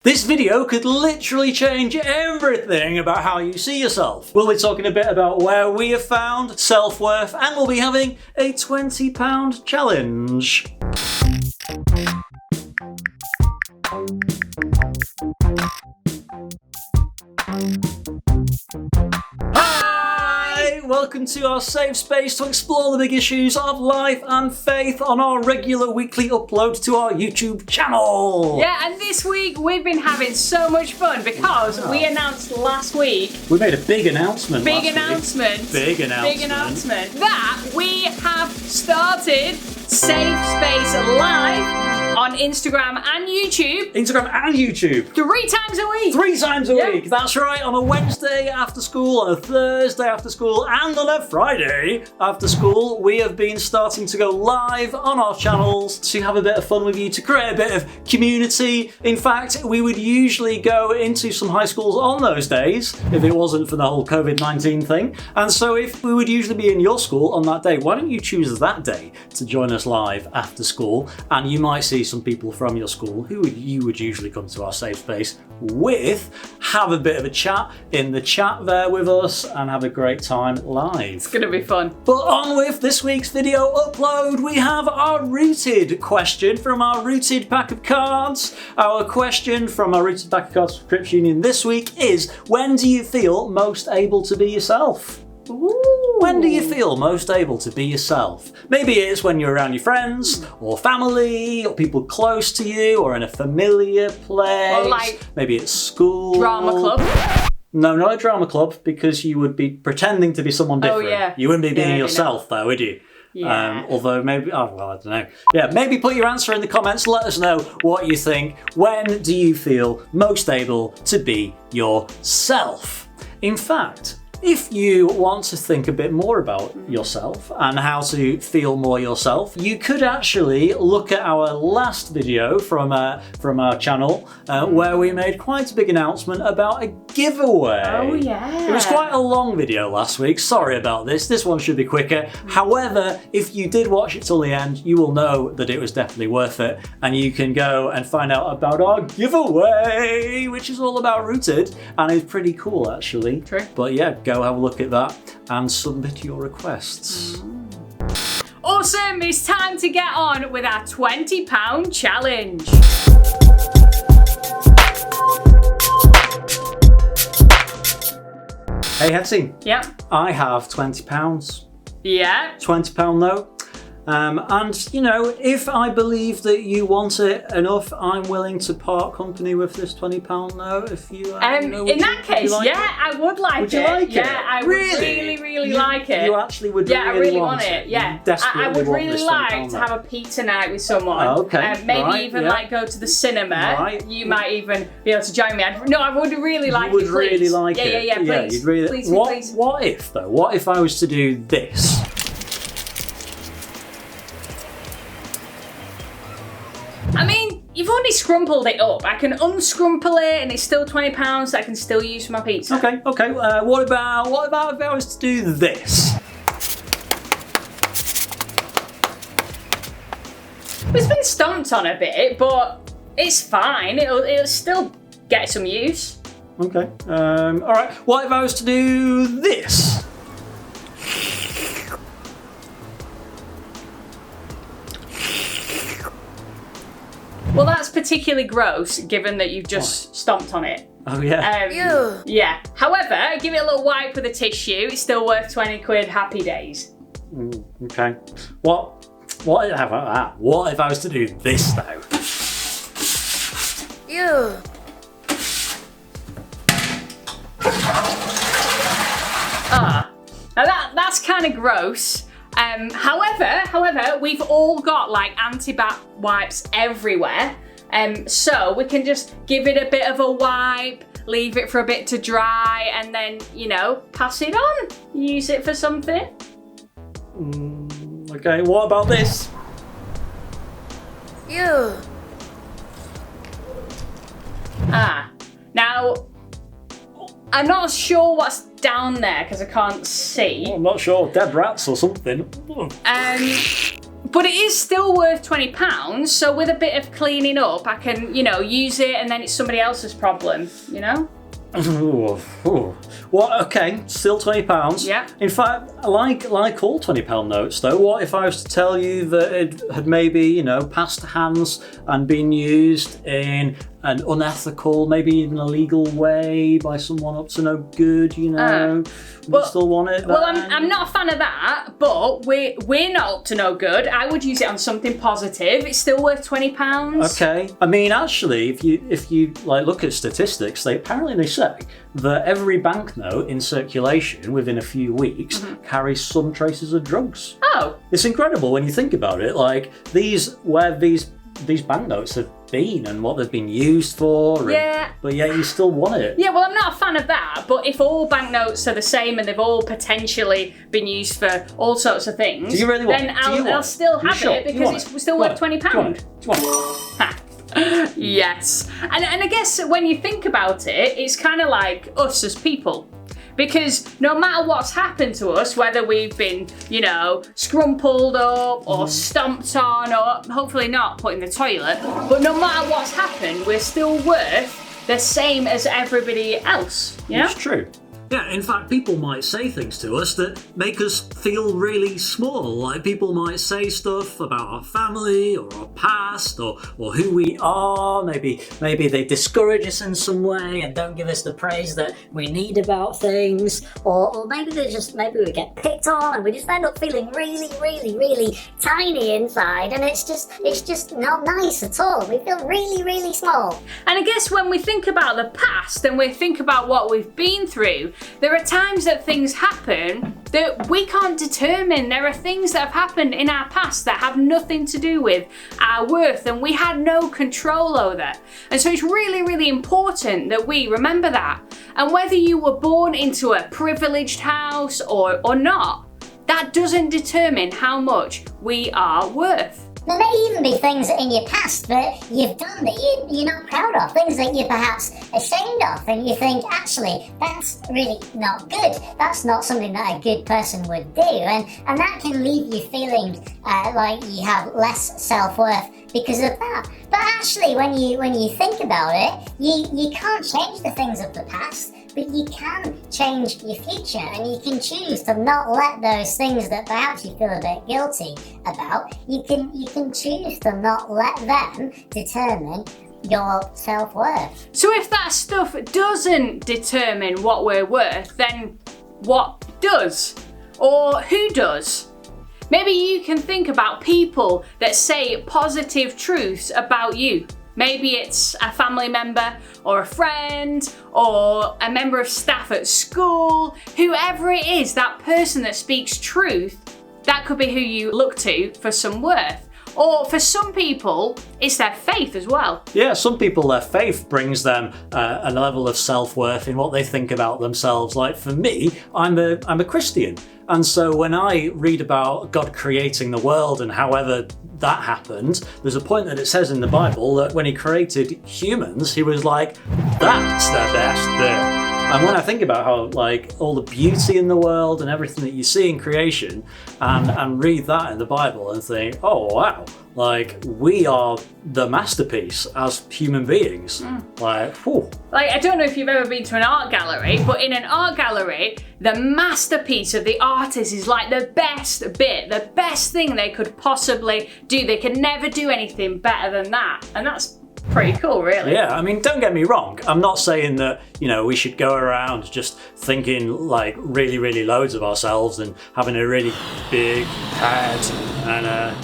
This video could literally change everything about how you see yourself. We'll be talking a bit about where we have found self-worth, and we'll be having a £20 challenge. Hi! Welcome to our safe space to explore the big issues of life and faith on our regular weekly upload to our YouTube channel. Yeah, and this week we've been having so much fun because we announced last week. We made a big announcement. Big announcement that we have started Safe Space Live on Instagram and YouTube. 3 times a week. 3 times a week. That's right. On a Wednesday after school, on a Thursday after school, and on a Friday after school, we have been starting to go live on our channels to have a bit of fun with you, to create a bit of community. In fact, we would usually go into some high schools on those days if it wasn't for the whole COVID-19 thing. And so if we would usually be in your school on that day, why don't you choose that day to join us live after school? And you might see some people from your school who you would usually come to our safe space with, have a bit of a chat in the chat there with us, and have a great time live. It's gonna be fun. But on with this week's video upload, we have our rooted question from our rooted pack of cards. Our question from our rooted pack of cards subscription union this week is: when do you feel most able to be yourself? Ooh. When do you feel most able to be yourself? Maybe it's when you're around your friends or family or people close to you or in a familiar place. Or like maybe it's school. Drama club. No, not a drama club, because you would be pretending to be someone different. Oh, yeah. You wouldn't be being yourself though, would you? Yeah. Although maybe, I don't know. Yeah, maybe put your answer in the comments. Let us know what you think. When do you feel most able to be yourself? In fact, if you want to think a bit more about yourself and how to feel more yourself, you could actually look at our last video from our channel where we made quite a big announcement about a giveaway. Oh yeah. It was quite a long video last week. Sorry about this. This one should be quicker. However, if you did watch it till the end, you will know that it was definitely worth it, and you can go and find out about our giveaway, which is all about Rooted, and it's pretty cool actually. True. But yeah, go have a look at that and submit your requests. Awesome, it's time to get on with our £20 challenge. Hey Hettie. Yep. I have £20. Yeah. £20 note. And you know, if I believe that you want it enough, I'm willing to part company with this £20 note. If you, in that case, like yeah, I would like it. Would you like it? Yeah, I would really like it. You actually would. Yeah, really I really want it. Yeah, You desperately I would want really this like £20 to have a pizza night with someone. Oh, okay. Maybe right, even yeah. like go to the cinema. Right. You might even be able to join me. I would really like it. You would Please. really like yeah, it. Yeah, please. Yeah, you'd really. Please. What if though? What if I was to do this? I mean, you've already scrumpled it up. I can unscrumple it and it's still £20 that I can still use for my pizza. Okay. What about if I was to do this? It's been stomped on a bit, but it's fine. It'll still get some use. Okay. All right. What if I was to do this? Well, that's particularly gross, given that you've just stomped on it. Oh yeah. Yeah. However, give it a little wipe with a tissue. It's still worth 20 quid. Happy days. Okay. What if I was to do this though? Ew. Now that's kind of gross. However, we've all got like anti-bat wipes everywhere. So we can just give it a bit of a wipe, leave it for a bit to dry, and then, pass it on. Use it for something. Okay, what about this? Ew. Now, I'm not sure what's down there because I can't see. I'm not sure, dead rats or something. But it is still worth £20, so with a bit of cleaning up, I can, use it and then it's somebody else's problem, Well, okay, still £20. Yeah. In fact, like all £20 notes, though, what if I was to tell you that it had maybe, passed hands and been used in an unethical, maybe even illegal way by someone up to no good, would you still want it then? Well, I'm not a fan of that, but we're not up to no good. I would use it on something positive. It's still worth £20. Okay. I mean, actually, if you look at statistics, they say that every banknote in circulation within a few weeks carries some traces of drugs. Oh. It's incredible when you think about it. Like these banknotes have been and what they've been used for. Yeah. But yet you still want it. Yeah, well, I'm not a fan of that, but if all banknotes are the same and they've all potentially been used for all sorts of things, do you really want then it? I'll still have it because it's still worth £20. Do you want it? Yes. And I guess when you think about it, it's kind of like us as people. Because no matter what's happened to us, whether we've been, scrumpled up or stomped on or hopefully not put in the toilet, but no matter what's happened, we're still worth the same as everybody else. It's true. Yeah, in fact, people might say things to us that make us feel really small. Like people might say stuff about our family or our past or who we are. Maybe they discourage us in some way and don't give us the praise that we need about things. Or maybe we get picked on and we just end up feeling really, really, really tiny inside, and it's just not nice at all. We feel really, really small. And I guess when we think about the past and we think about what we've been through, there are times that things happen that we can't determine. There are things that have happened in our past that have nothing to do with our worth and we had no control over. And so it's really, really important that we remember that. And whether you were born into a privileged house or not, that doesn't determine how much we are worth. There may even be things in your past that you've done that you're not proud of, things that you're perhaps ashamed of, and you think, actually, that's really not good. That's not something that a good person would do, and that can leave you feeling like you have less self-worth because of that. But actually, when you think about it, you can't change the things of the past, but you can change your future, and you can choose to not let those things that perhaps you feel a bit guilty about, you can choose to not let them determine your self-worth. So if that stuff doesn't determine what we're worth, then what does? Or who does? Maybe you can think about people that say positive truths about you. Maybe it's a family member or a friend or a member of staff at school. Whoever it is, that person that speaks truth, that could be who you look to for some worth. Or for some people, it's their faith as well. Yeah, some people, their faith brings them a level of self-worth in what they think about themselves. Like for me, I'm a Christian. And so when I read about God creating the world and however that happened, there's a point that it says in the Bible that when he created humans, he was like, that's the best bit. And when I think about how all the beauty in the world and everything that you see in creation and read that in the Bible and think, oh wow, we are the masterpiece as human beings. I don't know if you've ever been to an art gallery, but in an art gallery, the masterpiece of the artist is like the best bit, the best thing they could possibly do. They could never do anything better than that. And that's pretty cool, really. Yeah, I mean, don't get me wrong. I'm not saying that, we should go around just thinking really, really loads of ourselves and having a really big head and,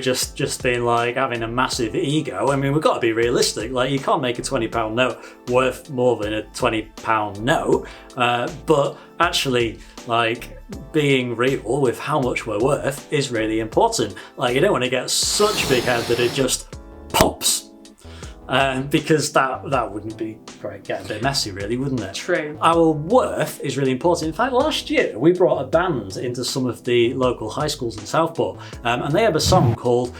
just being having a massive ego. I mean, we've got to be realistic. You can't make a £20 note worth more than a £20 note. But actually, being real with how much we're worth is really important. You don't want to get such a big head that it just pops. Because that wouldn't be great, get a bit messy really, wouldn't it? True. Our worth is really important. In fact, last year we brought a band into some of the local high schools in Southport, and they have a song called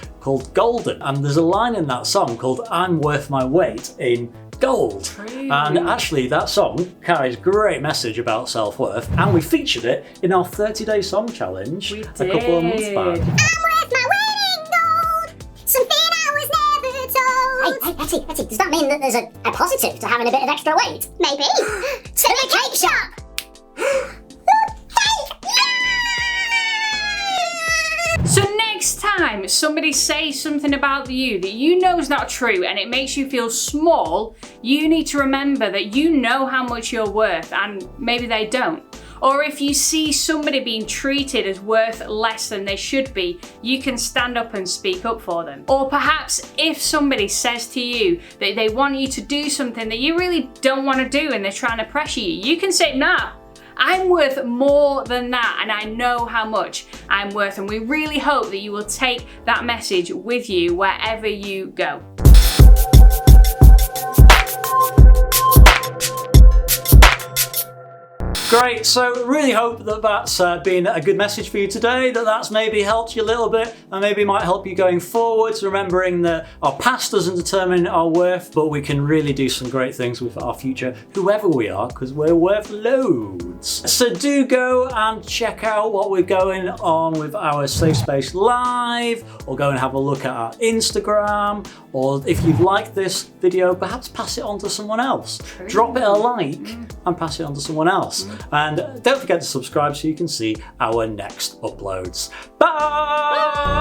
Golden, and there's a line in that song called I'm worth my weight in gold. True. And actually that song carries a great message about self-worth, and we featured it in our 30-day song challenge a couple of months back. I'm worth my weight Hettie, does that mean that there's a positive to having a bit of extra weight? Maybe. To the cake shop! So next time somebody says something about you that you know is not true and it makes you feel small, you need to remember that you know how much you're worth and maybe they don't. Or if you see somebody being treated as worth less than they should be, you can stand up and speak up for them. Or perhaps if somebody says to you that they want you to do something that you really don't want to do and they're trying to pressure you, you can say, nah, I'm worth more than that and I know how much I'm worth. And we really hope that you will take that message with you wherever you go. Great, so really hope that that's been a good message for you today, that's maybe helped you a little bit and maybe might help you going forwards, remembering that our past doesn't determine our worth, but we can really do some great things with our future, whoever we are, because we're worth loads. So do go and check out what we're going on with our Safe Space Live, or go and have a look at our Instagram, or if you've liked this video, perhaps pass it on to someone else. Drop it a like and pass it on to someone else. And don't forget to subscribe so you can see our next uploads. Bye!